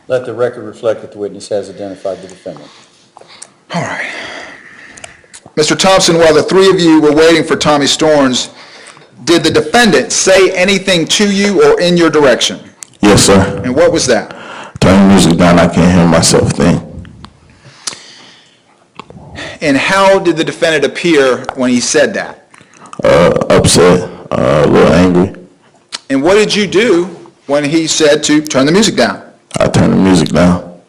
Let the record reflect that the witness has identified the defendant. All right. Mr. Thompson, while the three of you were waiting for Tommy Storns, did the defendant say anything to you or in your direction? Yes, sir. And what was that? Turn the music down, I can't hear myself think. And how did the defendant appear when he said that? Upset, a little angry. And what did you do when he said to turn the music down? I turned the music down.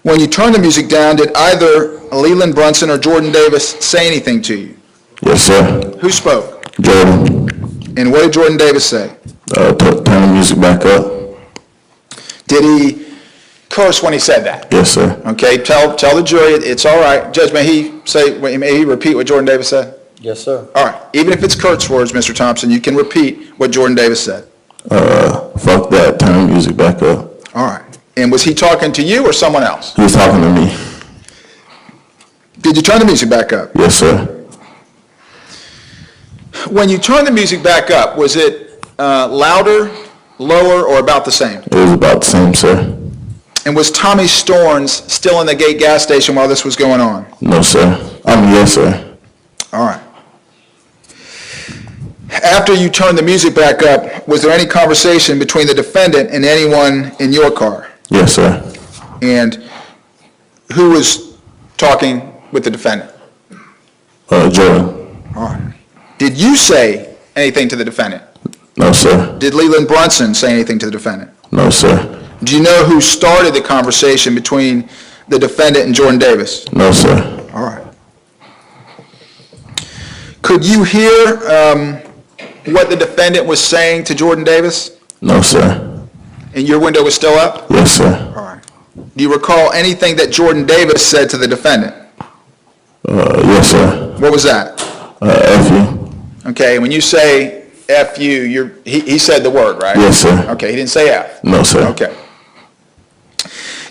When you turned the music down, did either Leland Brunson or Jordan Davis say anything to you? Yes, sir. Who spoke? Jordan, And what did Jordan Davis say? turn the music back up. Did he curse when he said that? Yes, sir. Okay, tell the jury it's all right. Judge, may he repeat what Jordan Davis said? Yes, sir. All right. Even if it's curse words, Mr. Thompson, you can repeat what Jordan Davis said. Fuck that, turn the music back up. All right. And was he talking to you or someone else? He was talking to me. Did you turn the music back up? Yes, sir. When you turned the music back up, was it louder, lower, or about the same? It was about the same, sir. And was Tommy Storns still in the Gate gas station while this was going on? No, sir. Yes, sir. All right. After you turned the music back up, was there any conversation between the defendant and anyone in your car? Yes, sir. And who was talking with the defendant? Jordan. All right. Did you say anything to the defendant? No, sir. Did Leland Brunson say anything to the defendant? No, sir. Do you know who started the conversation between the defendant and Jordan Davis? No, sir. All right. Could you hear what the defendant was saying to Jordan Davis? No, sir. And your window was still up? Yes, sir. All right. Do you recall anything that Jordan Davis said to the defendant? Yes, sir. What was that? F you. Okay, when you say F you, he said the word, right? Yes, sir. Okay, he didn't say F. No, sir. Okay.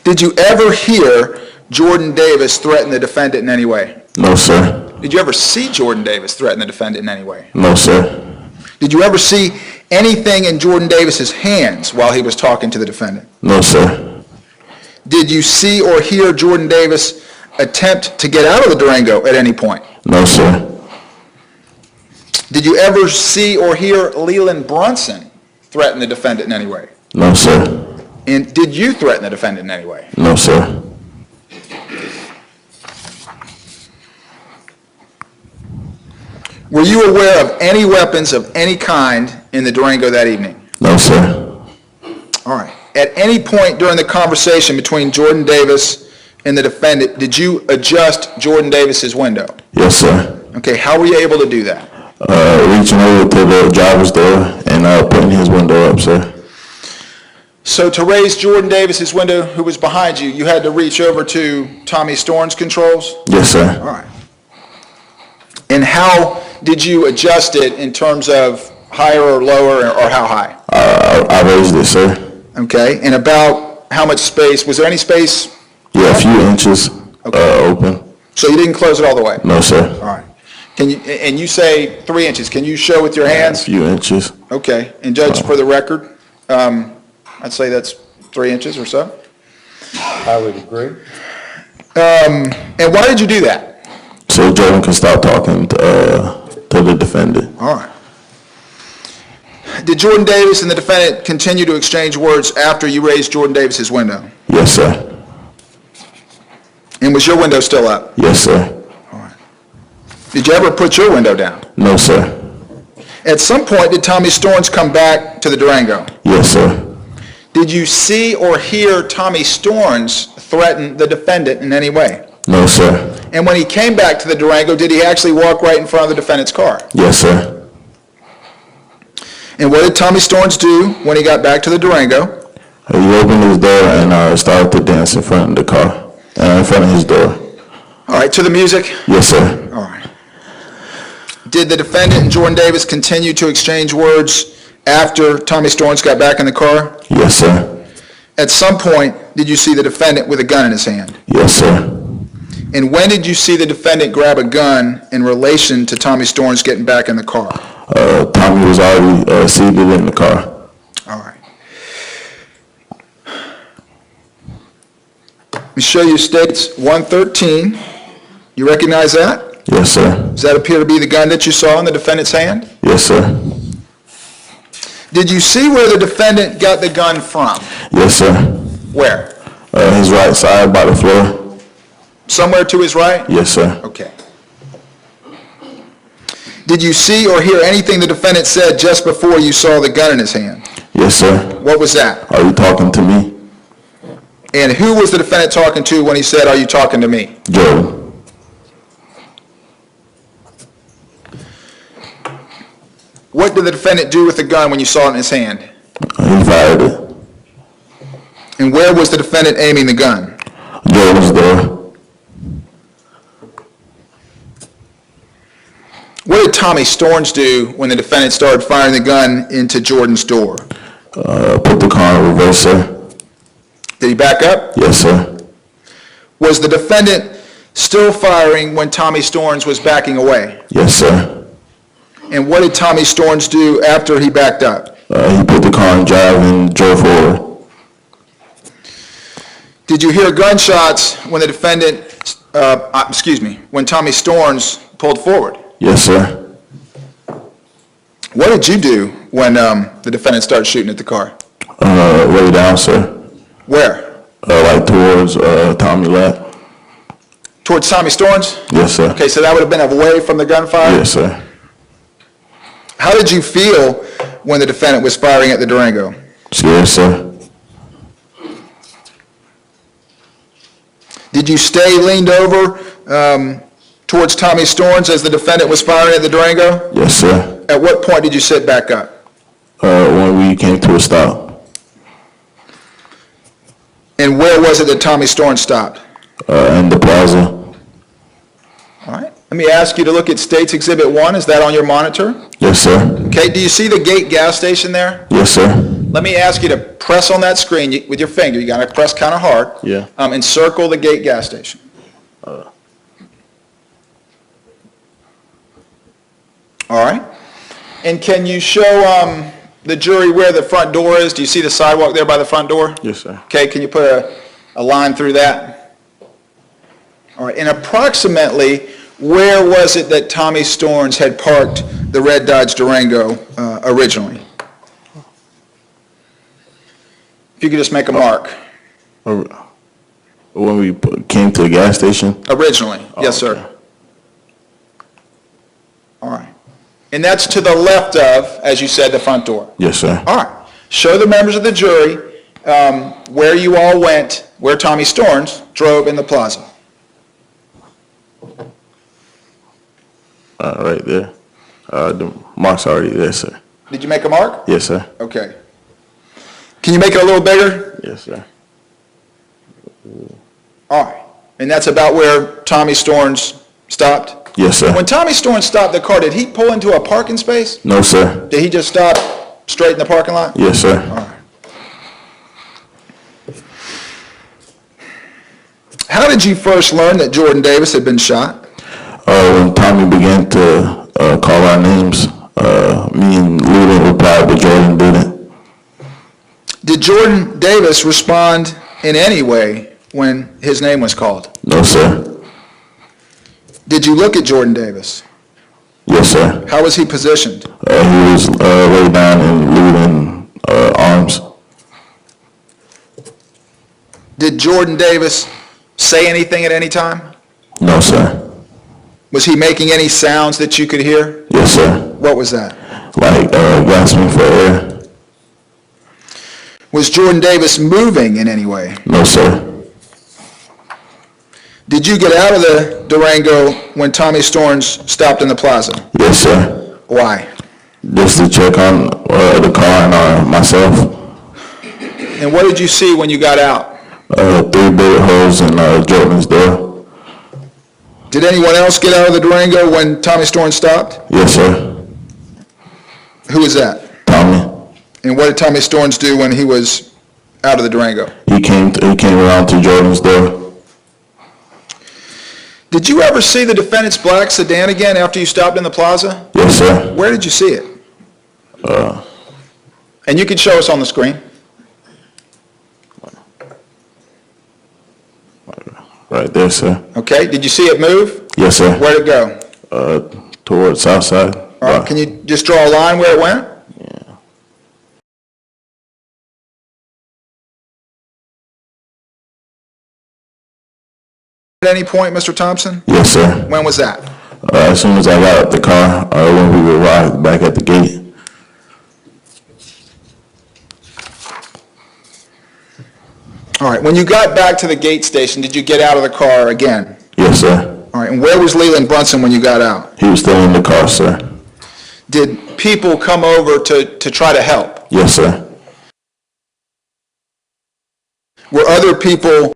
Did you ever hear Jordan Davis threaten the defendant in any way? No, sir. Did you ever see Jordan Davis threaten the defendant in any way? No, sir. Did you ever see anything in Jordan Davis's hands while he was talking to the defendant? No, sir. Did you see or hear Jordan Davis attempt to get out of the Durango at any point? No, sir. Did you ever see or hear Leland Brunson threaten the defendant in any way? No, sir. And did you threaten the defendant in any way? No, sir. Were you aware of any weapons of any kind in the Durango that evening? No, sir. All right. At any point during the conversation between Jordan Davis and the defendant, did you adjust Jordan Davis's window? Yes, sir. Okay, how were you able to do that? Reaching over to the driver's door and putting his window up, sir. So to raise Jordan Davis's window, who was behind you, you had to reach over to Tommy Storn's controls? Yes, sir. All right. And how did you adjust it in terms of higher or lower, or how high? I raised it, sir. Okay, and about how much space? Was there any space? Yeah, a few inches open. So you didn't close it all the way? No, sir. All right. And you say 3 inches. Can you show with your hands? A few inches. Okay. And Judge, for the record, I'd say that's 3 inches or so. I would agree. And why did you do that? So Jordan can stop talking to the defendant. All right. Did Jordan Davis and the defendant continue to exchange words after you raised Jordan Davis's window? Yes, sir. And was your window still up? Yes, sir. All right. Did you ever put your window down? No, sir. At some point, did Tommy Storns come back to the Durango? Yes, sir. Did you see or hear Tommy Storns threaten the defendant in any way? No, sir. And when he came back to the Durango, did he actually walk right in front of the defendant's car? Yes, sir. And what did Tommy Storns do when he got back to the Durango? He opened his door and started to dance in front of the car, in front of his door. All right, to the music? Yes, sir. All right. Did the defendant and Jordan Davis continue to exchange words after Tommy Storns got back in the car? Yes, sir. At some point, did you see the defendant with a gun in his hand? Yes, sir. And when did you see the defendant grab a gun in relation to Tommy Storns getting back in the car? Tommy was already seated in the car. All right. me show you States 113. You recognize that? Yes, sir. Does that appear to be the gun that you saw in the defendant's hand? Yes, sir. Did you see where the defendant got the gun from? Yes, sir. Where? His right side by the floor. Somewhere to his right? Yes, sir. Okay. Did you see or hear anything the defendant said just before you saw the gun in his hand? Yes, sir. What was that? Are you talking to me? And who was the defendant talking to when he said, "Are you talking to me"? Jordan. What did the defendant do with the gun when you saw it in his hand? He fired it. And where was the defendant aiming the gun? Jordan's door. What did Tommy Storns do when the defendant started firing the gun into Jordan's door? Put the car in reverse, sir. Did he back up? Yes, sir. Was the defendant still firing when Tommy Storns was backing away? Yes, sir. And what did Tommy Storns do after he backed up? He put the car in drive and drove forward. Did you hear gunshots when the defendant, when Tommy Storns pulled forward? Yes, sir. What did you do when the defendant started shooting at the car? Way down, sir. Where? Like towards Tommy left. Towards Tommy Storns? Yes, sir. Okay, so that would have been away from the gunfire? Yes, sir. How did you feel when the defendant was firing at the Durango? Scared, sir. Did you stay leaned over towards Tommy Storns as the defendant was firing at the Durango? Yes, sir. At what point did you sit back up? When we came to a stop. And where was it that Tommy Storns stopped? In the plaza. All right. Let me ask you to look at States Exhibit 1. Is that on your monitor? Yes, sir. Okay. Do you see the Gate gas station there? Yes, sir. Let me ask you to press on that screen with your finger. You got to press kind of hard. Yeah. And circle the Gate gas station. All right. And can you show the jury where the front door is? Do you see the sidewalk there by the front door? Yes, sir. Okay. Can you put a line through that? All right. And approximately, where was it that Tommy Storns had parked the red Dodge Durango originally? If you could just make a mark. When we came to the gas station? Originally, yes, okay. sir. All right. And that's to the left of, as you said, the front door. Yes, sir. All right. Show the members of the jury where you all went, where Tommy Storns drove in the plaza. Right there. The mark's already there, sir. Did you make a mark? Yes, sir. Okay. Can you make it a little bigger? Yes, sir. All right. And that's about where Tommy Storns stopped? Yes, sir. When Tommy Storns stopped the car, did he pull into a parking space? No, sir. Did he just stop straight in the parking lot? Yes, sir. All right. How did you first learn that Jordan Davis had been shot? When Tommy began to call our names, me and Lou didn't reply, but Jordan didn't. Did Jordan Davis respond in any way when his name was called? No, sir. Did you look at Jordan Davis? Yes, sir. How was he positioned? He was laid down and Lou in arms. Did Jordan Davis say anything at any time? No, sir. Was he making any sounds that you could hear? Yes, sir. What was that? Like gasping for air. Was Jordan Davis moving in any way? No, sir. Did you get out of the Durango when Tommy Storns stopped in the plaza? Yes, sir. Why? Just to check on the car and myself. And what did you see when you got out? 3 bullet holes in Jordan's door. Did anyone else get out of the Durango when Tommy Storns stopped? Yes, sir. Who was that? Tommy. And what did Tommy Storns do when he was out of the Durango? He came around to Jordan's door. Did you ever see the defendant's black sedan again after you stopped in the plaza? Yes, sir. Where did you see it? And you can show us on the screen. right there, sir. Okay, did you see it move? Yes, sir. Where'd it go? Towards south side. All right, can you just draw a line where it went? Yeah. At any point, Mr. Thompson? Yes, sir. When was that? As soon as I got out the car, when we arrived back at the gate. All right, when you got back to the gate station, did you get out of the car again? Yes, sir. All right, and where was Leland Brunson when you got out? He was still in the car, sir. Did people come over to try to help? Yes, sir. Were other people,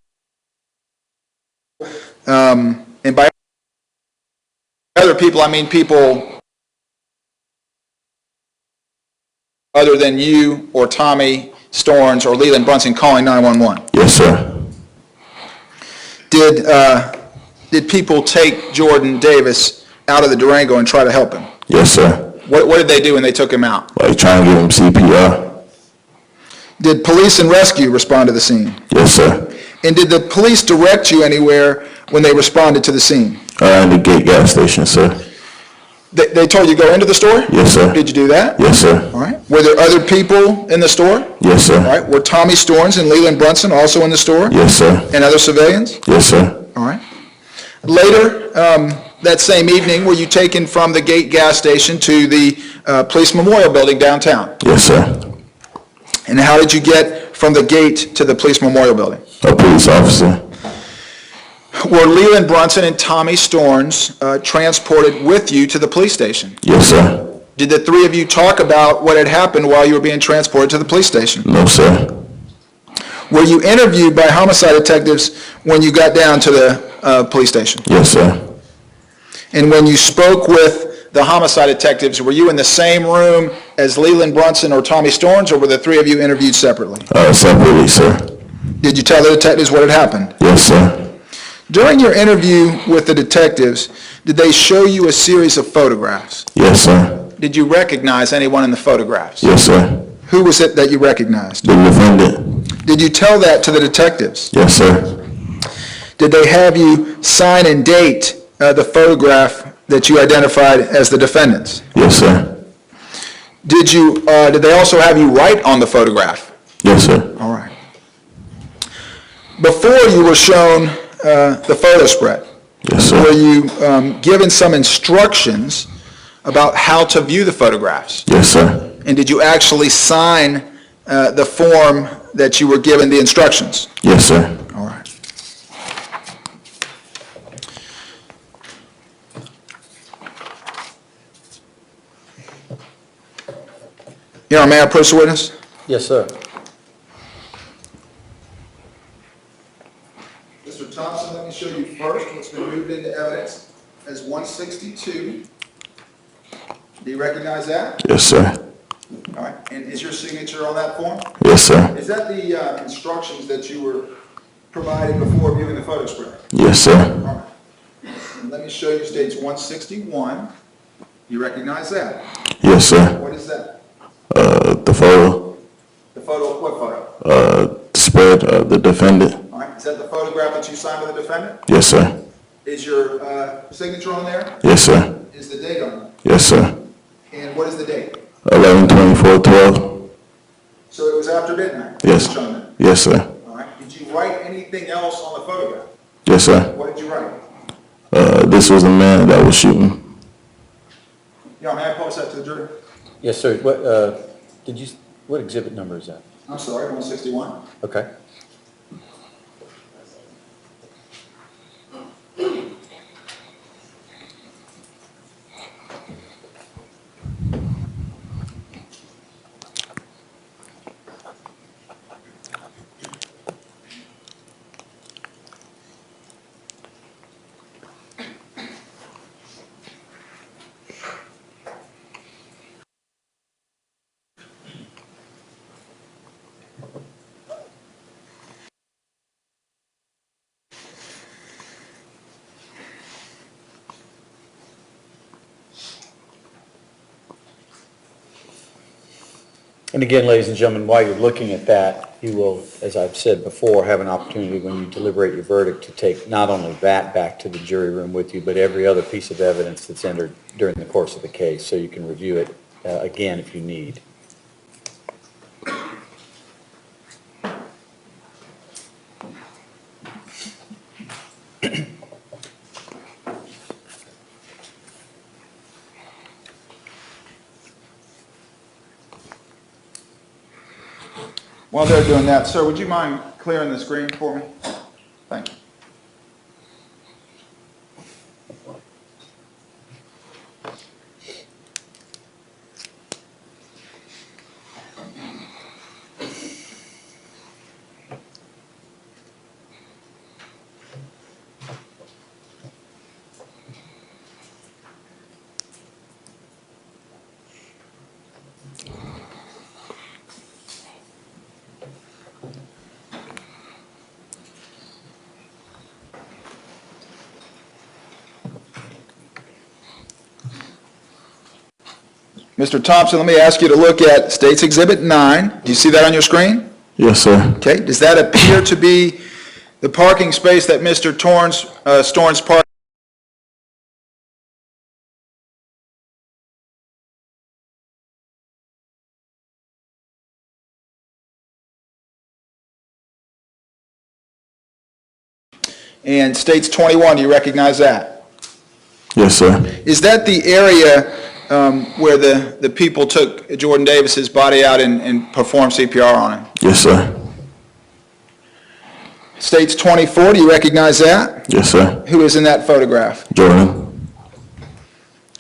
and by other people, I mean people other than you or Tommy Storns or Leland Brunson calling 911? Yes, sir. Did people take Jordan Davis out of the Durango and try to help him? Yes, sir. What did they do when they took him out? Like trying to give him CPR. Did police and rescue respond to the scene? Yes, sir. And did the police direct you anywhere when they responded to the scene? In the gate gas station, sir. They told you to go into the store? Yes, sir. Did you do that? Yes, sir. All right. Were there other people in the store? Yes, sir. All right. Were Tommy Storns and Leland Brunson also in the store? Yes, sir. And other civilians? Yes, sir. All right. Later, that same evening, were you taken from the gate gas station to the police memorial building downtown? Yes, sir. And how did you get from the gate to the police memorial building? A police officer. Were Leland Brunson and Tommy Storns transported with you to the police station? Yes, sir. Did the three of you talk about what had happened while you were being transported to the police station? No, sir. Were you interviewed by homicide detectives when you got down to the police station? Yes, sir. And when you spoke with the homicide detectives, were you in the same room as Leland Brunson or Tommy Storns, or were the three of you interviewed separately? Separately, sir. Did you tell the detectives what had happened? Yes, sir. During your interview with the detectives, did they show you a series of photographs? Yes, sir. Did you recognize anyone in the photographs? Yes, sir. Who was it that you recognized? The defendant. Did you tell that to the detectives? Yes, sir. Did they have you sign and date the photograph that you identified as the defendant's? Yes, sir. Did they also have you write on the photograph? Yes, sir. All right. Before you were shown the photo spread, Yes, sir. were you given some instructions about how to view the photographs? Yes, sir. And did you actually sign the form that you were given the instructions? Yes, sir. All right. Your Honor, may I approach the witness? Yes, sir. Mr. Thompson, let me show you first what's been moved into evidence as 162. Do you recognize that? Yes, sir. All right. And is your signature on that form? Yes, sir. Is that the instructions that you were provided before viewing the photo spread? Yes, sir. All right. And let me show you states 161. You recognize that? Yes, sir. What is that? The photo. The photo, what photo? Spread the defendant. All right. Is that the photograph that you signed with the defendant? Yes, sir. Is your signature on there? Yes, sir. Is the date on it? Yes, sir. And what is the date? 11/24/12. So it was after midnight? Yes. It's shown there. Yes, sir. All right. Did you write anything else on the photograph? Yes, sir. What did you write? This was the man that was shooting. May I post that to the jury? Yes, sir. What exhibit number is that? I'm sorry, 161. Okay. And again, ladies and gentlemen, while you're looking at that, you will, as I've said before, have an opportunity when you deliberate your verdict to take not only that back to the jury room with you, but every other piece of evidence that's entered during the course of the case, so you can review it again if you need. While they're doing that, sir, would you mind clearing the screen for me? Thank you. Mr. Thompson, let me ask you to look at State's Exhibit 9. Do you see that on your screen? Yes, sir. Okay. Does that appear to be the parking space that Mr. Storns parked? And State's 21, do you recognize that? Yes, sir. Is that the area where the people took Jordan Davis's body out and performed CPR on him? Yes, sir. State's 24, do you recognize that? Yes, sir. Who is in that photograph? Jordan?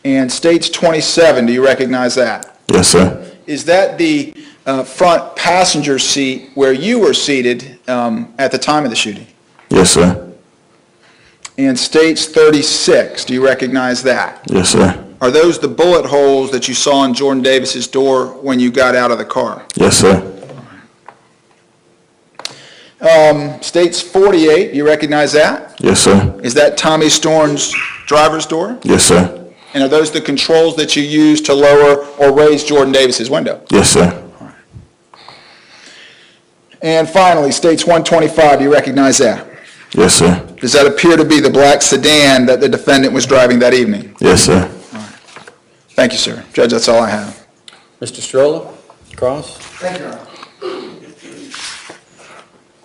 And State's 27, do you recognize that? Yes, sir. Is that the front passenger seat where you were seated at the time of the shooting? Yes, sir. And State's 36, do you recognize that? Yes, sir. Are those the bullet holes that you saw in Jordan Davis's door when you got out of the car? Yes, sir. State's 48, do you recognize that? Yes, sir. Is that Tommy Storn's driver's door? Yes, sir. And are those the controls that you used to lower or raise Jordan Davis's window? Yes, sir. And finally, State's 125, do you recognize that? Yes, sir. Does that appear to be the black sedan that the defendant was driving that evening? Yes, sir. Thank you, sir. Judge, that's all I have. Mr. Strolla, Cross? Thank you, Your Honor.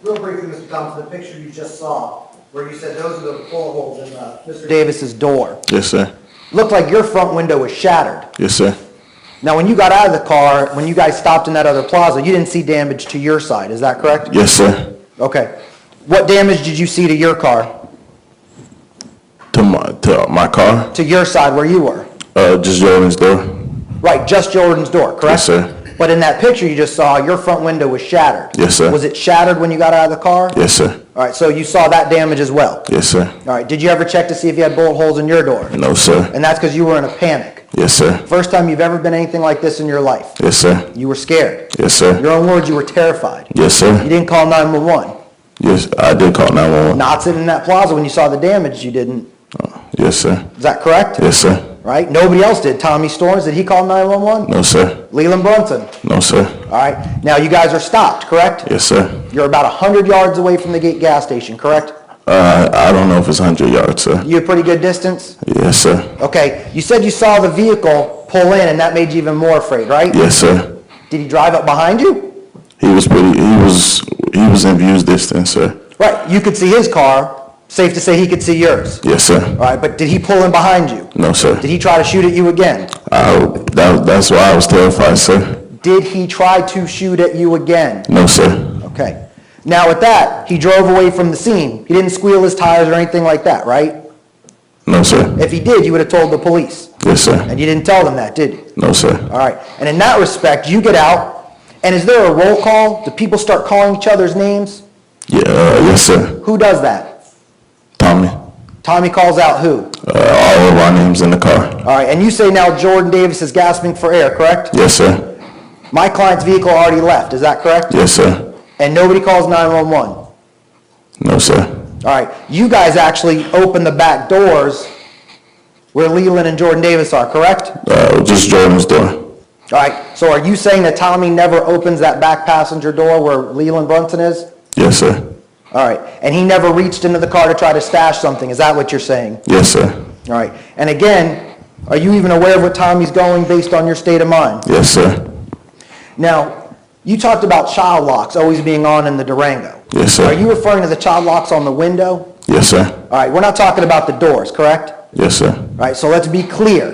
Real briefly, Mr. Thompson, the picture you just saw, where you said those are the bullet holes in Mr. Davis's door, Yes, sir. looked like your front window was shattered. Yes, sir. Now, when you got out of the car, when you guys stopped in that other plaza, you didn't see damage to your side, is that correct? Yes, sir. Okay. What damage did you see to your car? To my car? To your side where you were? Just Jordan's door. Right, just Jordan's door, correct? Yes, sir. But in that picture you just saw, your front window was shattered. Yes, sir. Was it shattered when you got out of the car? Yes, sir. All right, so you saw that damage as well? Yes, sir. All right, did you ever check to see if you had bullet holes in your door? No, sir. And that's because you were in a panic. Yes, sir. First time you've ever been anything like this in your life. Yes, sir. You were scared. Yes, sir. Your own words, you were terrified. Yes, You sir. didn't call 911. Yes, I did call 911. Not sitting in that plaza when you saw the damage, you didn't. Yes, sir. Is that correct? Yes, sir. Right? Nobody else did. Tommy Storms, did he call 911? No, sir. Leland Brunson. No, sir. All right. Now you guys are stopped, correct? Yes, sir. You're about 100 yards away from the gate gas station, correct? I don't know if it's 100 yards, sir. You a pretty good distance? Yes, sir. Okay. You said you saw the vehicle pull in and that made you even more afraid, right? Yes, sir. Did he drive up behind you? He was in view's distance, sir. Right. You could see his car. Safe to say he could see yours. Yes, sir. All right. But did he pull in behind you? No, sir. Did he try to shoot at you again? That's why I was terrified, sir. Did he try to shoot at you again? No, sir. Okay. Now with that, he drove away from the scene. He didn't squeal his tires or anything like that, right? No, sir. If he did, you would have told the police. Yes, sir. And you didn't tell them that, did you? No, sir. All right. And in that respect, you get out, and is there a roll call? Do people start calling each other's names? Yeah, yes, sir. Who does that? Tommy. Tommy calls out who? All of our names in the car. All right. And you say now Jordan Davis is gasping for air, correct? Yes, sir. My client's vehicle already left. Is that correct? Yes, sir. And nobody calls 911? No, sir. All right. You guys actually open the back doors where Leland and Jordan Davis are, correct? Just Jordan's door. All right, so are you saying that Tommy never opens that back passenger door where Leland Brunson is? Yes, sir. All right, and he never reached into the car to try to stash something, is that what you're saying? Yes, sir. All right, and again, are you even aware of what Tommy's going based on your state of mind? Yes, sir. Now, you talked about child locks always being on in the Durango. Yes, sir. Are you referring to the child locks on the window? Yes, sir. All right, we're not talking about the doors, correct? Yes, sir. All right, so let's be clear.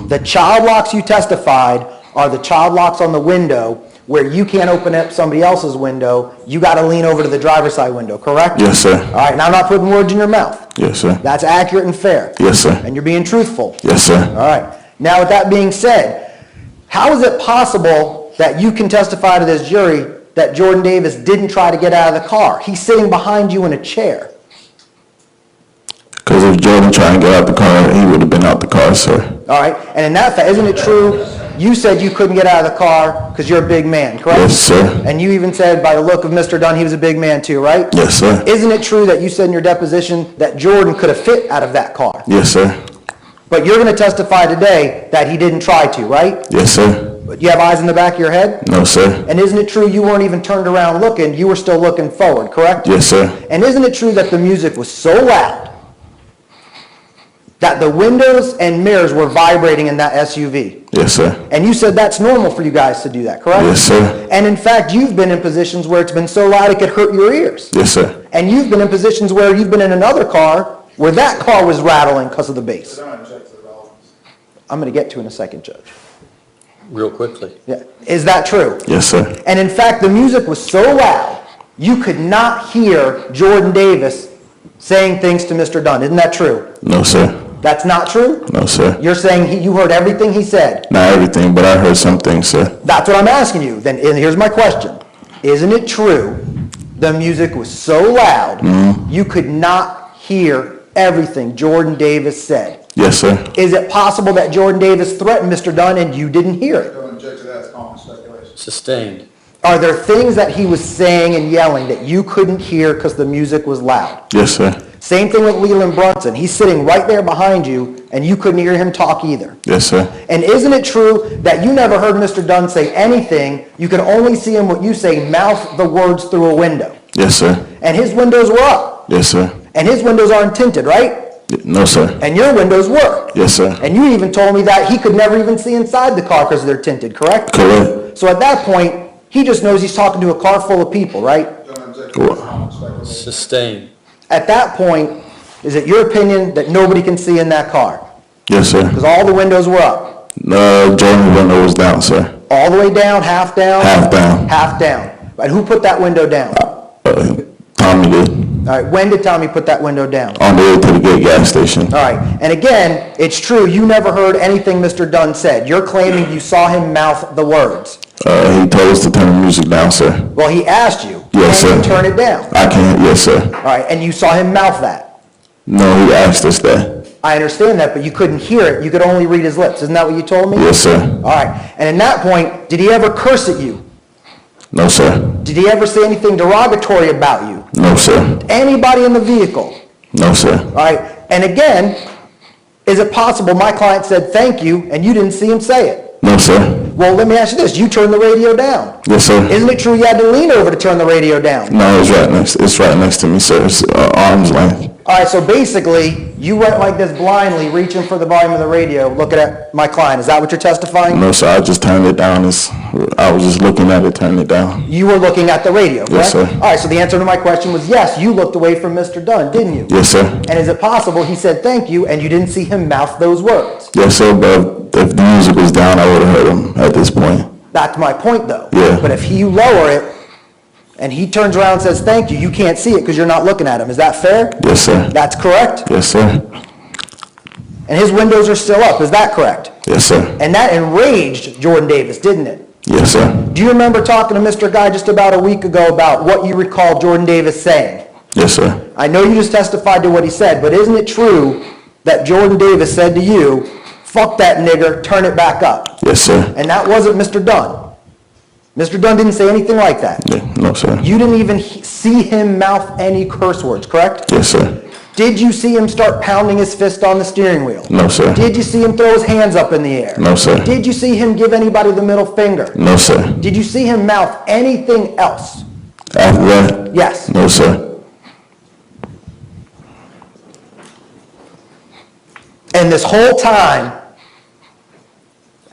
The child locks you testified are the child locks on the window where you can't open up somebody else's window, you got to lean over to the driver's side window, correct? Yes, sir. All right, now I'm not putting words in your mouth. Yes, sir. That's accurate and fair. Yes, sir. And you're being truthful. Yes, sir. All right, now with that being said, how is it possible that you can testify to this jury that Jordan Davis didn't try to get out of the car? He's sitting behind you in a chair. Because if Jordan tried to get out the car, he would have been out the car, sir. All right, and in that fact, isn't it true, you said you couldn't get out of the car because you're a big man, correct? Yes, sir. And you even said by the look of Mr. Dunn, he was a big man too, right? Yes, sir. Isn't it true that you said in your deposition that Jordan could have fit out of that car? Yes, sir. But you're going to testify today that he didn't try to, right? Yes, sir. But you have eyes in the back of your head? No, sir. And isn't it true you weren't even turned around looking, you were still looking forward, correct? Yes, sir. And isn't it true that the music was so loud that the windows and mirrors were vibrating in that SUV? Yes, sir. And you said that's normal for you guys to do that, correct? Yes, sir. And in fact, you've been in positions where it's been so loud it could hurt your ears. Yes, sir. And you've been in positions where you've been in another car where that car was rattling because of the bass. I'm going to get to in a second, Judge. Real quickly. Yeah. Is that true? Yes, sir. And in fact, the music was so loud, you could not hear Jordan Davis saying things to Mr. Dunn. Isn't that true? No, sir. That's not true? No, sir. You're saying you heard everything he said. Not everything, but I heard some things, sir. That's what I'm asking you. Then and here's my question. Isn't it true the music was so loud, you could not hear everything Jordan Davis said? Yes, sir. Is it possible that Jordan Davis threatened Mr. Dunn and you didn't hear it? Sustained. Are there things that he was saying and yelling that you couldn't hear because the music was loud? Yes, sir. Same thing with Leland Brunson. He's sitting right there behind you and you couldn't hear him talk either. Yes, sir. And isn't it true that you never heard Mr. Dunn say anything? You could only see him, what you say, mouth the words through a window. Yes, sir. And his windows were up. Yes, sir. And his windows aren't tinted, right? No, sir. And your windows were. Yes, sir. And you even told me that he could never even see inside the car because they're tinted, correct? Correct. So at that point, he just knows he's talking to a car full of people, right? Sustained. At that point, is it your opinion that nobody can see in that car? Yes, sir. Because all the windows were up. Jordan's window was down, sir. All the way down, half down? Half down. Half down. And who put that window down? Tommy did. All right, when did Tommy put that window down? On the way to the gate gas station. All right, and again, it's true, you never heard anything Mr. Dunn said. You're claiming you saw him mouth the words. He told us to turn the music down, sir. Well, he asked you. Yes, Can you sir. turn it down? I can't. Yes, sir. All right, and you saw him mouth that. No, he asked us that. I understand that, but you couldn't hear it. You could only read his lips. Isn't that what you told me? Yes, sir. All right, and in that point, did he ever curse at you? No, sir. Did he ever say anything derogatory about you? No, sir. Anybody in the vehicle? No, sir. All right, and again, is it possible my client said thank you and you didn't see him say it? No, sir. Well, let me ask you this. You turned the radio down. Yes, sir. Isn't it true you had to lean over to turn the radio down? No, it's right next. It's right next to me, sir. It's arm's length. All right, so basically, you went like this blindly, reaching for the volume of the radio, looking at my client. Is that what you're testifying? No, sir. I just turned it down. I was just looking at it, turning it down. You were looking at the radio, correct? Yes, sir. All right, so the answer to my question was yes, you looked away from Mr. Dunn, didn't you? Yes, sir. And is it possible he said thank you and you didn't see him mouth those words? Yes, sir. But if the music was down, I would have heard him at this point. That's my point, though. Yeah. But if you lower it and he turns around and says thank you, you can't see it because you're not looking at him. Is that fair? Yes, sir. That's correct? Yes, sir. And his windows are still up. Is that correct? Yes, sir. And that enraged Jordan Davis, didn't it? Yes, sir. Do you remember talking to Mr. Guy just about a week ago about what you recall Jordan Davis saying? Yes, sir. I know you just testified to what he said, but isn't it true that Jordan Davis said to you, fuck that nigger, turn it back up? Yes, sir. And that wasn't Mr. Dunn. Mr. Dunn didn't say anything like that. Yeah, no, sir. You didn't even see him mouth any curse words, correct? Yes, sir. Did you see him start pounding his fist on the steering wheel? No, sir. Did you see him throw his hands up in the air? No, sir. Did you see him give anybody the middle finger? No, sir. Did you see him mouth anything else? After that? Yes. No, sir. And this whole time,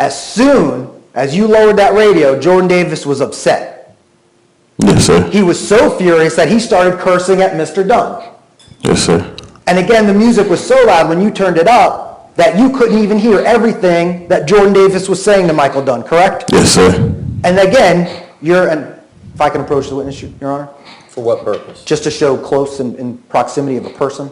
as soon as you lowered that radio, Jordan Davis was upset. Yes, sir. He was so furious that he started cursing at Mr. Dunn. Yes, sir. And again, the music was so loud when you turned it up that you couldn't even hear everything that Jordan Davis was saying to Michael Dunn, correct? Yes, sir. And again, and if I can approach the witness, Your Honor, For what purpose? just to show close in proximity of a person.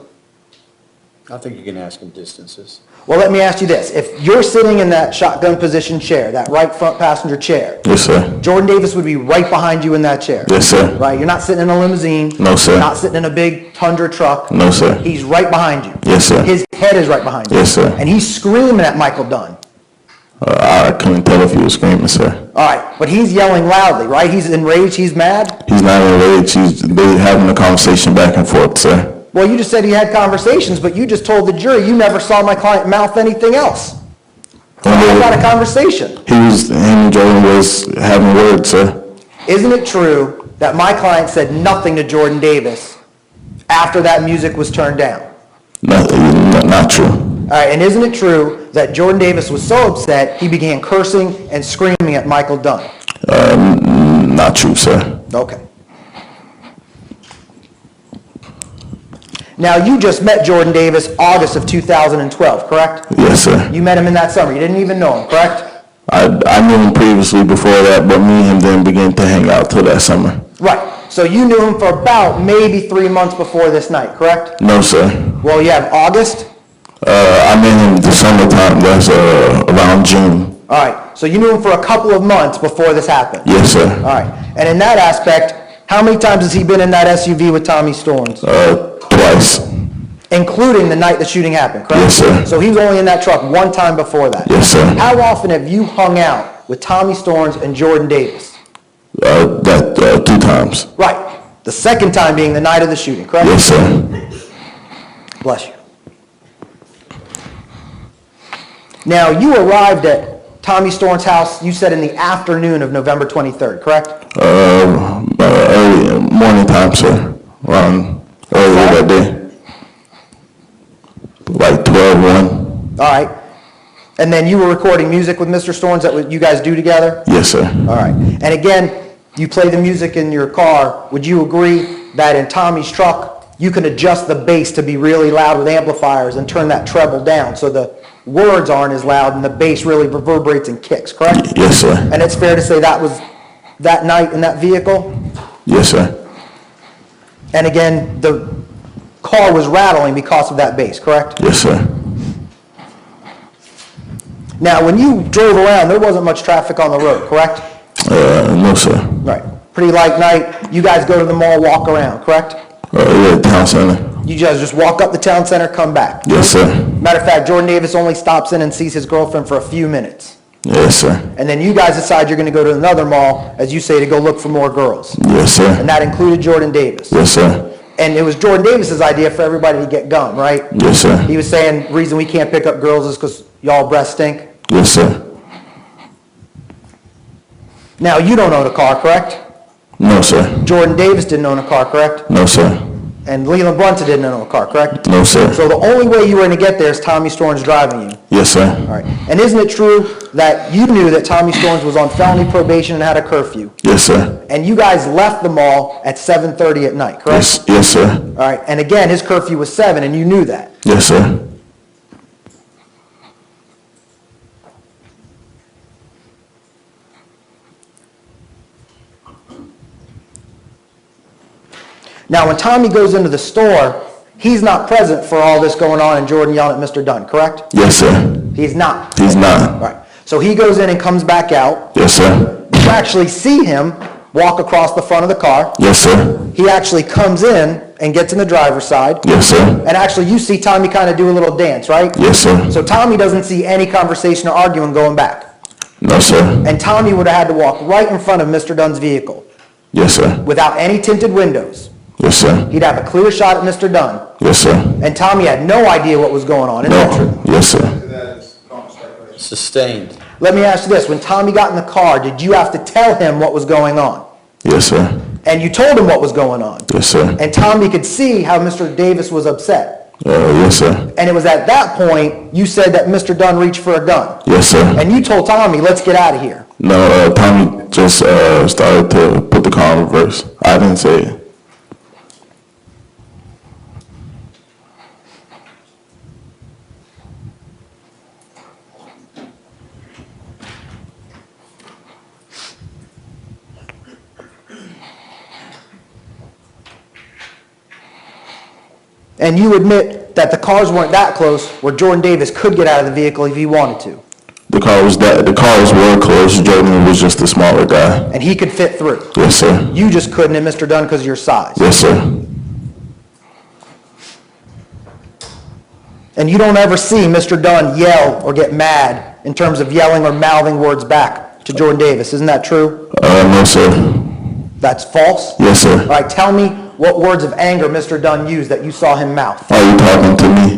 I think you can ask him distances. Well, let me ask you this. If you're sitting in that shotgun position chair, that right front passenger chair, Yes, sir. Jordan Davis would be right behind you in that chair. Yes, sir. Right? You're not sitting in a limousine. No, sir. You're not sitting in a big Tundra truck. No, sir. He's right behind you. Yes, sir. His head is right behind you. Yes, sir. And he's screaming at Michael Dunn. I couldn't tell if he was screaming, sir. All right, but he's yelling loudly, right? He's enraged, he's mad? He's not enraged. They having a conversation back and forth, sir. Well, you just said he had conversations, but you just told the jury you never saw my client mouth anything else. How about a conversation? Him and Jordan was having words, sir. Isn't it true that my client said nothing to Jordan Davis after that music was turned down? Not true. All right, and isn't it true that Jordan Davis was so upset he began cursing and screaming at Michael Dunn? Not true, sir. Okay. Now, you just met Jordan Davis August of 2012, correct? Yes, sir. You met him in that summer. You didn't even know him, correct? I knew him previously before that, but me and him didn't begin to hang out till that summer. Right. So you knew him for about maybe 3 months before this night, correct? No, sir. Well, you have August. I met him the summertime. That's around June. All right. So you knew him for a couple of months before this happened. Yes, sir. All right. And in that aspect, how many times has he been in that SUV with Tommy Storms? Twice. Including the night the shooting happened, correct? Yes, sir. So he was only in that truck one time before that? Yes, sir. How often have you hung out with Tommy Storms and Jordan Davis? 2 times. Right. The second time being the night of the shooting, correct? Yes, sir. Bless you. Now, you arrived at Tommy Storms' house, you said in the afternoon of November 23rd, correct? Early morning time, sir. Around earlier that day. Like 12:01. All right. And then you were recording music with Mr. Storms that you guys do together? Yes, sir. All right. And again, you play the music in your car. Would you agree that in Tommy's truck, you can adjust the bass to be really loud with amplifiers and turn that treble down so the words aren't as loud and the bass really reverberates and kicks, correct? Yes, sir. And it's fair to say that was that night in that vehicle? Yes, sir. And again, the car was rattling because of that bass, correct? Yes, sir. Now, when you drove around, there wasn't much traffic on the road, correct? No, sir. Right. Pretty light night. You guys go to the mall, walk around, correct? Yeah, town center. You guys just walk up the town center, come back. Yes, sir. Matter of fact, Jordan Davis only stops in and sees his girlfriend for a few minutes. Yes, sir. And then you guys decide you're going to go to another mall, as you say, to go look for more girls. Yes, sir. And that included Jordan Davis. Yes, sir. And it was Jordan Davis's idea for everybody to get gum, right? Yes, sir. He was saying the reason we can't pick up girls is because y'all breath stink. Yes, sir. Now, you don't own a car, correct? No, sir. Jordan Davis didn't own a car, correct? No, sir. And Leland Brunson didn't own a car, correct? No, sir. So the only way you were going to get there is Tommy Storms driving you. Yes, sir. All right. And isn't it true that you knew that Tommy Storms was on felony probation and had a curfew? Yes, sir. And you guys left the mall at 7:30 at night, correct? Yes, sir. All right. And again, his curfew was 7, and you knew that. Yes, sir. Now, when Tommy goes into the store, he's not present for all this going on and Jordan yelling at Mr. Dunn, correct? Yes, sir. He's not. He's not. Right. So he goes in and comes back out. Yes, sir. You actually see him walk across the front of the car. Yes, sir. He actually comes in and gets in the driver's side. Yes, sir. And actually, you see Tommy kind of do a little dance, right? Yes, sir. So Tommy doesn't see any conversation or arguing going back. No, sir. And Tommy would have had to walk right in front of Mr. Dunn's vehicle Yes, sir. without any tinted windows. Yes, sir. He'd have a clear shot at Mr. Dunn. Yes, sir. And Tommy had no idea what was going on. Isn't that true? No. Yes, sir. Sustained. Let me ask you this. When Tommy got in the car, did you have to tell him what was going on? Yes, sir. And you told him what was going on. Yes, sir. And Tommy could see how Mr. Davis was upset. Yes, sir. And it was at that point you said that Mr. Dunn reached for a gun. Yes, sir. And you told Tommy, let's get out of here. No, Tommy just started to put the car in reverse. I didn't say it. And you admit that the cars weren't that close where Jordan Davis could get out of the vehicle if he wanted to. The cars were close. Jordan was just a smaller guy. And he could fit through. Yes, sir. You just couldn't at Mr. Dunn because of your size. Yes, sir. And you don't ever see Mr. Dunn yell or get mad in terms of yelling or mouthing words back to Jordan Davis. Isn't that true? No, sir. That's false? Yes, sir. All right, tell me what words of anger Mr. Dunn used that you saw him mouth. Are you talking to me?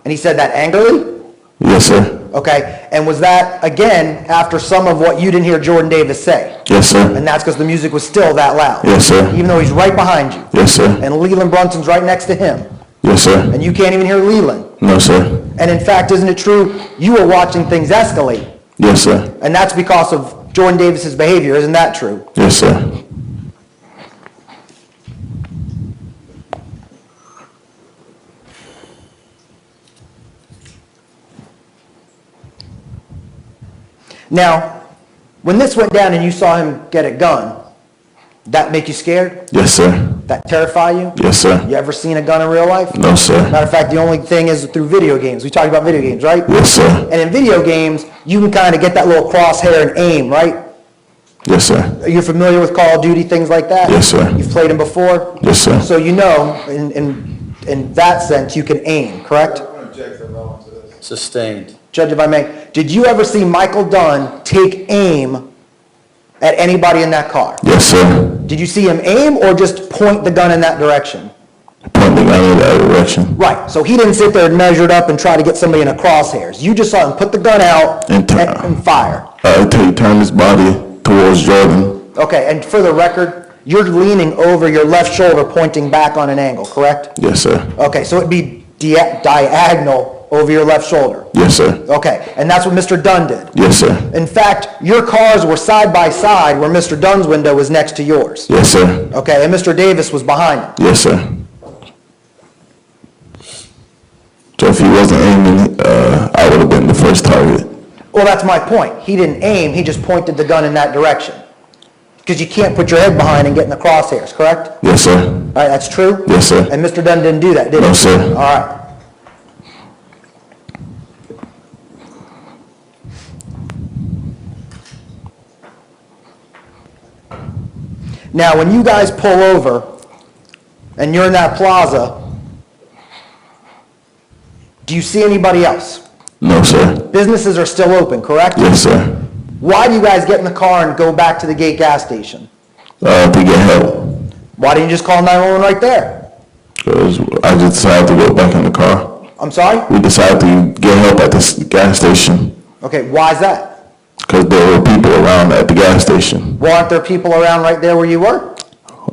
And he said that angrily? Yes, sir. Okay, and was that, again, after some of what you didn't hear Jordan Davis say? Yes, sir. And that's because the music was still that loud? Yes, sir. Even though he's right behind you? Yes, sir. And Leland Brunson's right next to him? Yes, sir. And you can't even hear Leland? No, sir. And in fact, isn't it true, you were watching things escalate? Yes, sir. And that's because of Jordan Davis's behavior, isn't that true? Yes, sir. Now, when this went down and you saw him get a gun, did that make you scared? Yes, sir. That terrify you? Yes, sir. You ever seen a gun in real life? No, sir. Matter of fact, the only thing is through video games. We talked about video games, right? Yes, sir. And in video games, you can kind of get that little crosshair and aim, right? Yes, sir. You're familiar with Call of Duty, things like that? Yes, sir. You've played them before? Yes, sir. So you know, in that sense, you can aim, correct? Sustained. Judge, if I may, did you ever see Michael Dunn take aim at anybody in that car? Yes, sir. Did you see him aim or just point the gun in that direction? Point the gun in that direction. Right, so he didn't sit there and measure it up and try to get somebody in a crosshairs. You just saw him put the gun out and fire. Until he turned his body towards Jordan. Okay, and for the record, you're leaning over your left shoulder pointing back on an angle, correct? Yes, sir. Okay, so it'd be diagonal over your left shoulder. Yes, sir. Okay, and that's what Mr. Dunn did. Yes, sir. In fact, your cars were side by side where Mr. Dunn's window was next to yours. Yes, sir. Okay, and Mr. Davis was behind him. Yes, sir. So if he wasn't aiming, I would have been the first target. Well, that's my point. He didn't aim, he just pointed the gun in that direction. Because you can't put your head behind and get in the crosshairs, correct? Yes, sir. All right, that's true? Yes, sir. And Mr. Dunn didn't do that, did he? No, sir. All right. Now, when you guys pull over and you're in that plaza, do you see anybody else? No, sir. Businesses are still open, correct? Yes, sir. Why do you guys get in the car and go back to the gate gas station? To get help. Why didn't you just call 911 right there? Because I just decided to go back in the car. I'm sorry? We decided to get help at the gas station. Okay, why is that? Because there were people around at the gas station. Well, aren't there people around right there where you were?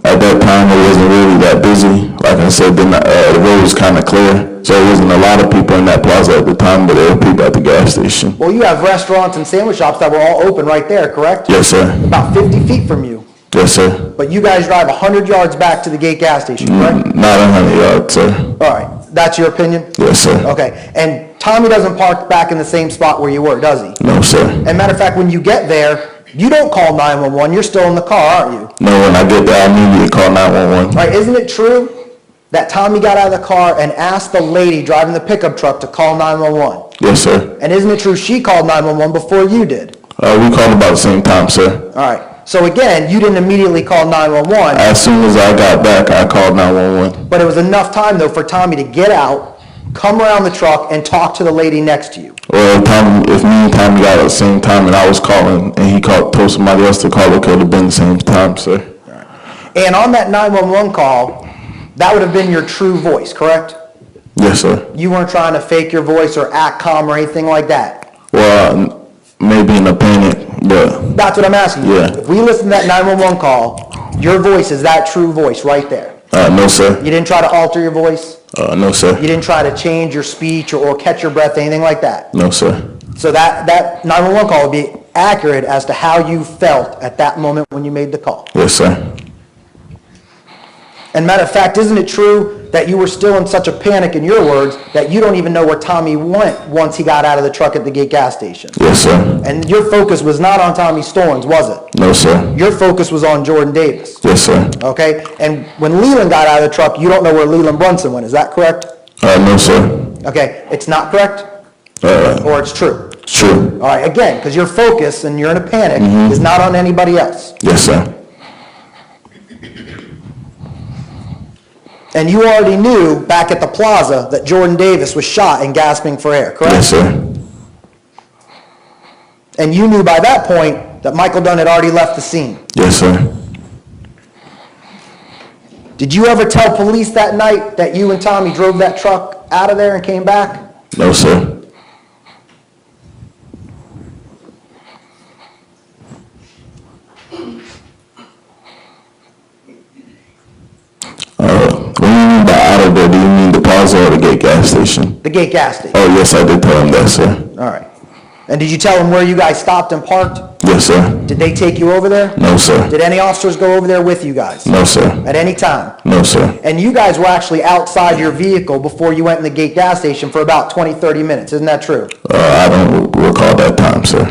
At that time, it wasn't really that busy. Like I said, the road was kind of clear. So there wasn't a lot of people in that plaza at the time, but there were people at the gas station. Well, you have restaurants and sandwich shops that were all open right there, correct? Yes, sir. About 50 feet from you. Yes, sir. But you guys drive 100 yards back to the gate gas station, correct? Not 100 yards, sir. All right, that's your opinion? Yes, sir. Okay, and Tommy doesn't park back in the same spot where you were, does he? No, sir. And matter of fact, when you get there, you don't call 911, you're still in the car, aren't you? No, when I get there, I immediately call 911. Right, isn't it true that Tommy got out of the car and asked the lady driving the pickup truck to call 911? Yes, sir. And isn't it true she called 911 before you did? We called about the same time, sir. All right, so again, you didn't immediately call 911, As soon as I got back, I called 911. but it was enough time though for Tommy to get out, come around the truck and talk to the lady next to you. Well, if me and Tommy got at the same time and I was calling and he told somebody else to call, it could have been the same time, sir. And on that 911 call, that would have been your true voice, correct? Yes, sir. You weren't trying to fake your voice or act calm or anything like that? Well, maybe in a panic, but That's what I'm asking you. Yeah. If we listen to that 911 call, your voice is that true voice right there. no, sir. You didn't try to alter your voice? No, sir. You didn't try to change your speech or catch your breath, anything like that? No, sir. So that 911 call would be accurate as to how you felt at that moment when you made the call. Yes, sir. And matter of fact, isn't it true that you were still in such a panic, in your words, that you don't even know where Tommy went once he got out of the truck at the Gate gas station? Yes, sir. And your focus was not on Tommy Storns, was it? No, sir. Your focus was on Jordan Davis, Yes, sir. okay? And when Leland got out of the truck, you don't know where Leland Brunson went, is that correct? No, sir. Okay, it's not correct? Uh, Or it's true? true. All right, again, because your focus, and you're in a panic, is not on anybody else. Yes, sir. And you already knew back at the plaza that Jordan Davis was shot and gasping for air, correct? Yes, sir. And you knew by that point that Michael Dunn had already left the scene. Yes, sir. Did you ever tell police that night that you and Tommy drove that truck out of there and came back? No, sir. When you mean by out of there, do you mean the plaza or the Gate gas station? The Gate gas station. Oh, yes, I did tell him that, sir. All right. And did you tell them where you guys stopped and parked? Yes, sir. Did they take you over there? No, sir. Did any officers go over there with you guys? No, sir. At any time? No, sir. And you guys were actually outside your vehicle before you went in the Gate gas station for about 20, 30 minutes. Isn't that true? I don't recall that time, sir.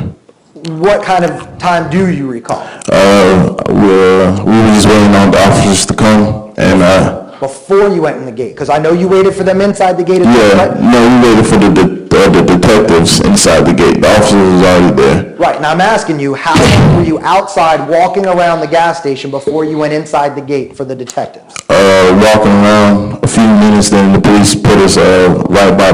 What kind of time do you recall? We were just waiting on the officers to come, and, Before you went in the gate? Because I know you waited for them inside the gate. yeah, no, we waited for the detectives inside the gate. The officers was already there. Right, now I'm asking you, how long were you outside walking around the gas station before you went inside the gate for the detectives? Walking around a few minutes, then the police put us, right by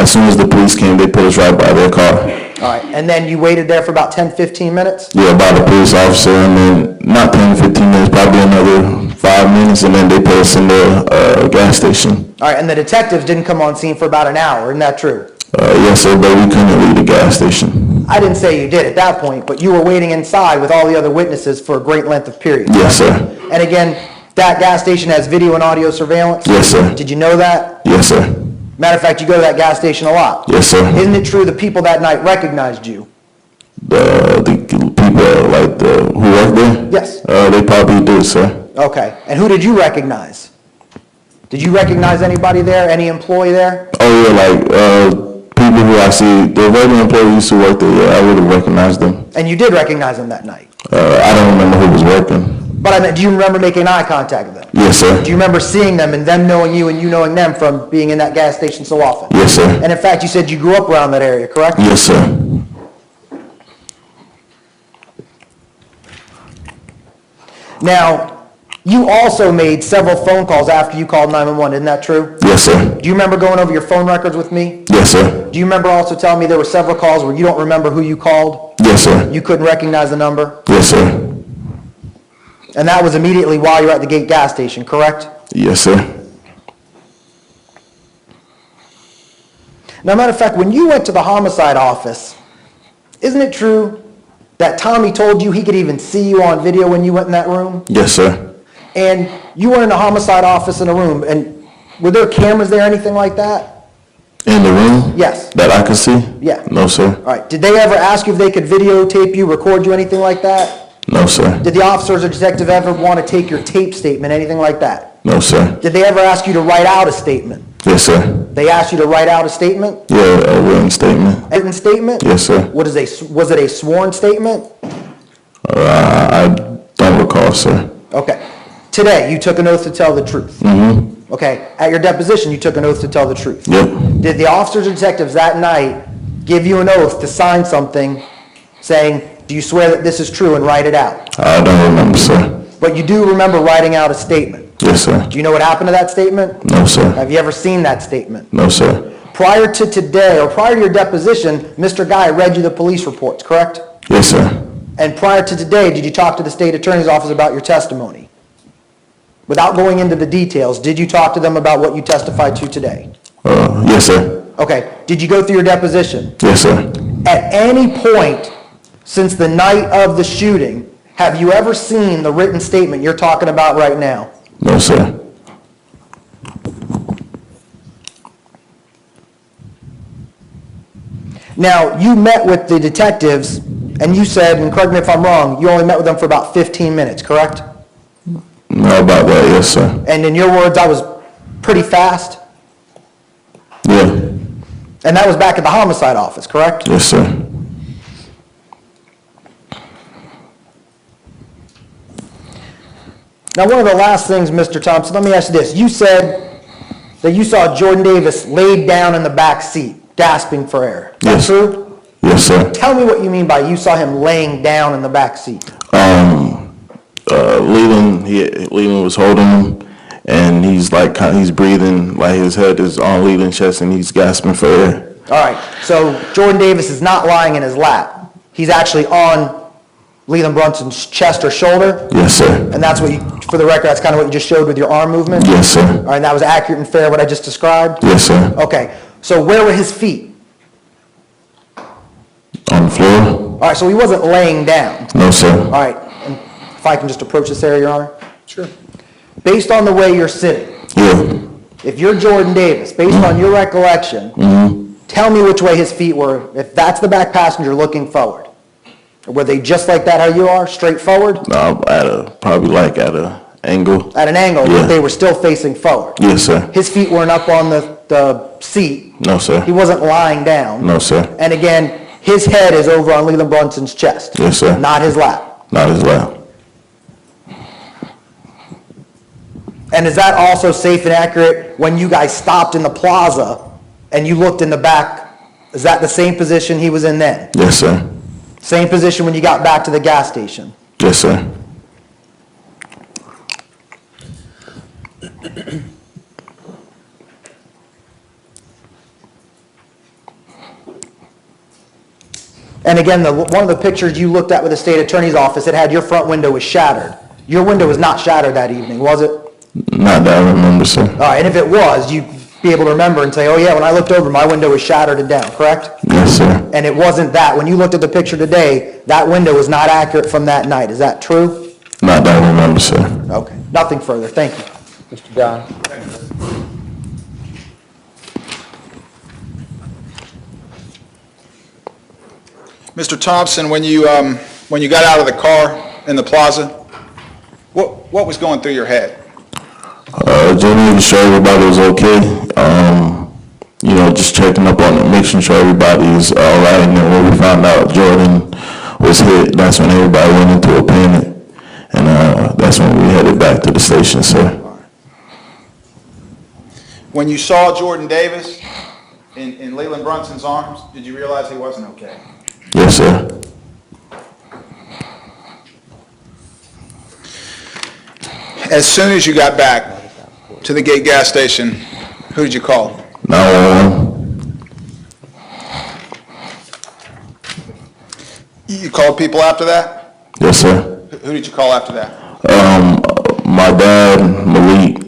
as soon as the police came, they put us right by their car. All right, and then you waited there for about 10, 15 minutes? Yeah, by the police officer, and then not 10, 15 minutes, probably another 5 minutes, and then they put us in the, gas station. All right, and the detectives didn't come on scene for about an hour, isn't that true? Yes, sir, but we couldn't leave the gas station. I didn't say you did at that point, but you were waiting inside with all the other witnesses for a great length of period. Yes, sir. And again, that gas station has video and audio surveillance? Yes, sir. Did you know that? Yes, sir. Matter of fact, you go to that gas station a lot. Yes, sir. Isn't it true the people that night recognized you? The people, like, who work there? Yes. They probably did, sir. Okay, and who did you recognize? Did you recognize anybody there, any employee there? Oh, yeah, like, people who I see, the regular employees who work there, yeah, I would have recognized them. And you did recognize them that night? I don't remember who was working. But I mean, do you remember making eye contact with them? Yes, sir. Do you remember seeing them and them knowing you and you knowing them from being in that gas station so often? Yes, sir. And in fact, you said you grew up around that area, correct? Yes, sir. Now, you also made several phone calls after you called 911, isn't that true? Yes, sir. Do you remember going over your phone records with me? Yes, sir. Do you remember also telling me there were several calls where you don't remember who you called? Yes, sir. You couldn't recognize the number? Yes, sir. And that was immediately while you were at the Gate gas station, correct? Yes, sir. Now, matter of fact, when you went to the homicide office, isn't it true that Tommy told you he could even see you on video when you went in that room? Yes, sir. And you were in the homicide office in a room, and were there cameras there, anything like that? In the room? Yes. That I could see? Yeah. No, sir. All right, did they ever ask you if they could videotape you, record you, anything like that? No, sir. Did the officers or detective ever want to take your tape statement, anything like that? No, sir. Did they ever ask you to write out a statement? Yes, sir. They asked you to write out a statement? Yeah, a written statement. A written statement? Yes, sir. Was it a sworn statement? I don't recall, sir. Okay. Today, you took an oath to tell the truth. Mm-hmm. Okay. At your deposition, you took an oath to tell the truth. Yep. Did the officers or detectives that night give you an oath to sign something saying, do you swear that this is true, and write it out? I don't remember, sir. But you do remember writing out a statement. Yes, sir. Do you know what happened to that statement? No, sir. Have you ever seen that statement? No, sir. Prior to today, or prior to your deposition, Mr. Guy read you the police reports, correct? Yes, sir. And prior to today, did you talk to the state attorney's office about your testimony? without going into the details, did you talk to them about what you testified to today? Yes, sir. Okay, did you go through your deposition? Yes, sir. At any point since the night of the shooting, have you ever seen the written statement you're talking about right now? No, sir. Now, you met with the detectives, and you said, and correct me if I'm wrong, you only met with them for about 15 minutes, correct? No, about that, yes, sir. And in your words, I was pretty fast? Yeah. And that was back at the homicide office, correct? Yes, sir. Now, one of the last things, Mr. Thompson, let me ask you this. You said that you saw Jordan Davis laid down in the back seat, gasping for air. Is that Yes. true? Yes, sir. Tell me what you mean by you saw him laying down in the back seat. Leland was holding him, and he's like, he's breathing, like his head is on Leland's chest, and he's gasping for air. All right, so Jordan Davis is not lying in his lap. He's actually on Leland Brunson's chest or shoulder, Yes, sir. and that's what you, for the record, that's kind of what you just showed with your arm movement? Yes, sir. All right, and that was accurate and fair, what I just described? Yes, sir. Okay, so where were his feet? On the floor? All right, so he wasn't laying down. No, sir. All right, and if I can just approach this area, Your Honor? Sure. Based on the way you're sitting, Yeah. if you're Jordan Davis, based on your recollection, tell me which way his feet were, if that's the back passenger looking forward. Were they just like that how you are, straight forward? No, probably like at a angle. At an angle, Yeah. but they were still facing forward. Yes, sir. His feet weren't up on the seat. No, sir. He wasn't lying down. No, sir. And again, his head is over on Leland Brunson's chest. Yes, sir. Not his lap. Not as loud. And is that also safe and accurate when you guys stopped in the plaza and you looked in the back? Is that the same position he was in then? Yes, sir. Same position when you got back to the gas station? Yes, sir. And again, one of the pictures you looked at with the state attorney's office, it had your front window was shattered. Your window was not shattered that evening, was it? Not that I remember, sir. All right, and if it was, you'd be able to remember and say, oh yeah, when I looked over, my window was shattered and down, correct? Yes, sir. And it wasn't that. When you looked at the picture today, that window was not accurate from that night. Is that true? Not that I remember, sir. Okay, nothing further. Thank you. Mr. Dunn? Mr. Thompson, when you got out of the car in the plaza, what was going through your head? Just making sure everybody was okay. Just checking up on it, making sure everybody's all right. And then when we found out Jordan was hit, that's when everybody went into a panic. And that's when we headed back to the station, sir. When you saw Jordan Davis in Leland Brunson's arms, did you realize he wasn't okay? Yes, sir. As soon as you got back to the Gate gas station, who did you call? 911. You called people after that? Yes, sir. Who did you call after that? My dad, Malik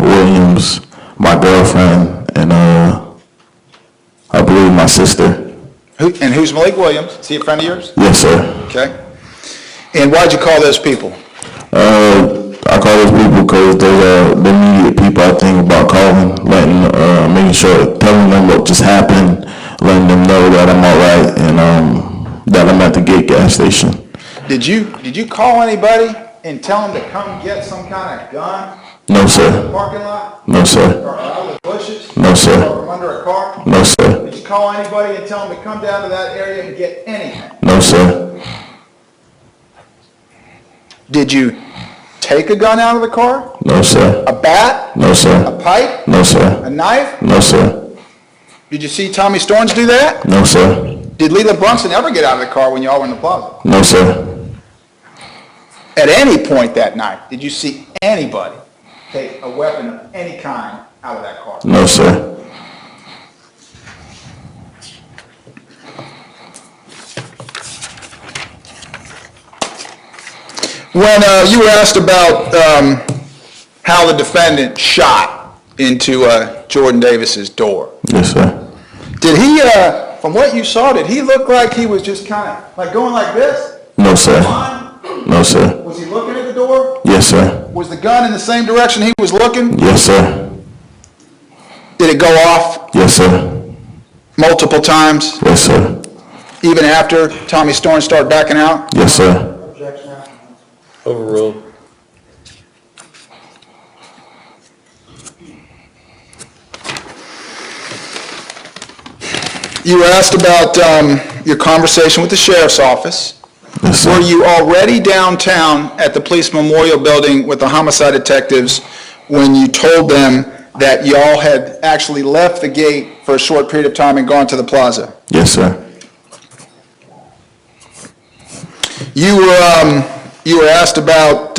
Williams, my girlfriend, and I believe my sister. And who's Malik Williams? Is he a friend of yours? Yes, sir. Okay. And why'd you call those people? I call those people because those are the immediate people I think about calling, making sure, telling them what just happened, letting them know that I'm all right, and that I'm at the Gate gas station. Did you call anybody and tell them to come get some kind of gun? No, Out of the sir. parking lot? No, sir. Or out of the bushes? No, sir. Or from under a car? No, sir. Did you call anybody and tell them to come down to that area and get anything? No, sir. Did you take a gun out of the car? No, sir. A bat? No, A sir. pipe? No, sir. A knife? No, sir. Did you see Tommy Storns do that? No, sir. Did Leland Brunson ever get out of the car when y'all were in the plaza? No, sir. At any point that night, did you see anybody take a weapon of any kind out of that car? No, sir. When you were asked about how the defendant shot into Jordan Davis's door. Yes, sir. Did he, from what you saw, did he look like he was just kind of like going like this? No, sir. No, sir. Was he looking at the door? Yes, sir. Was the gun in the same direction he was looking? Yes, sir. Did it go off Yes, sir. multiple times, Yes, sir. even after Tommy Storm started backing out? Yes, sir. Overruled. You were asked about your conversation with the sheriff's office. Yes, sir. Were you already downtown at the police memorial building with the homicide detectives when you told them that y'all had actually left the gate for a short period of time and gone to the plaza? Yes, sir. You were asked about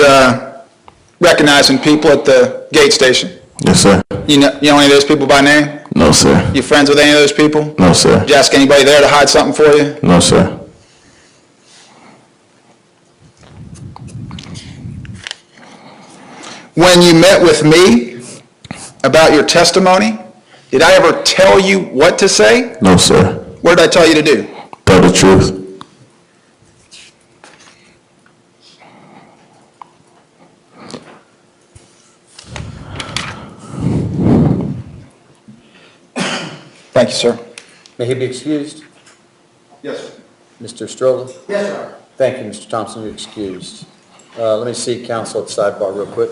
recognizing people at the gate station. Yes, sir. You know any of those people by name? No, sir. You friends with any of those people? No, sir. Did you ask anybody there to hide something for you? No, sir. When you met with me about your testimony, did I ever tell you what to say? No, sir. What did I tell you to do? Tell the truth. Thank you, sir. May he be excused? Yes, sir. Mr. Stroller? Yes, sir. Thank you, Mr. Thompson, you're excused. Let me see counsel at the sidebar real quick.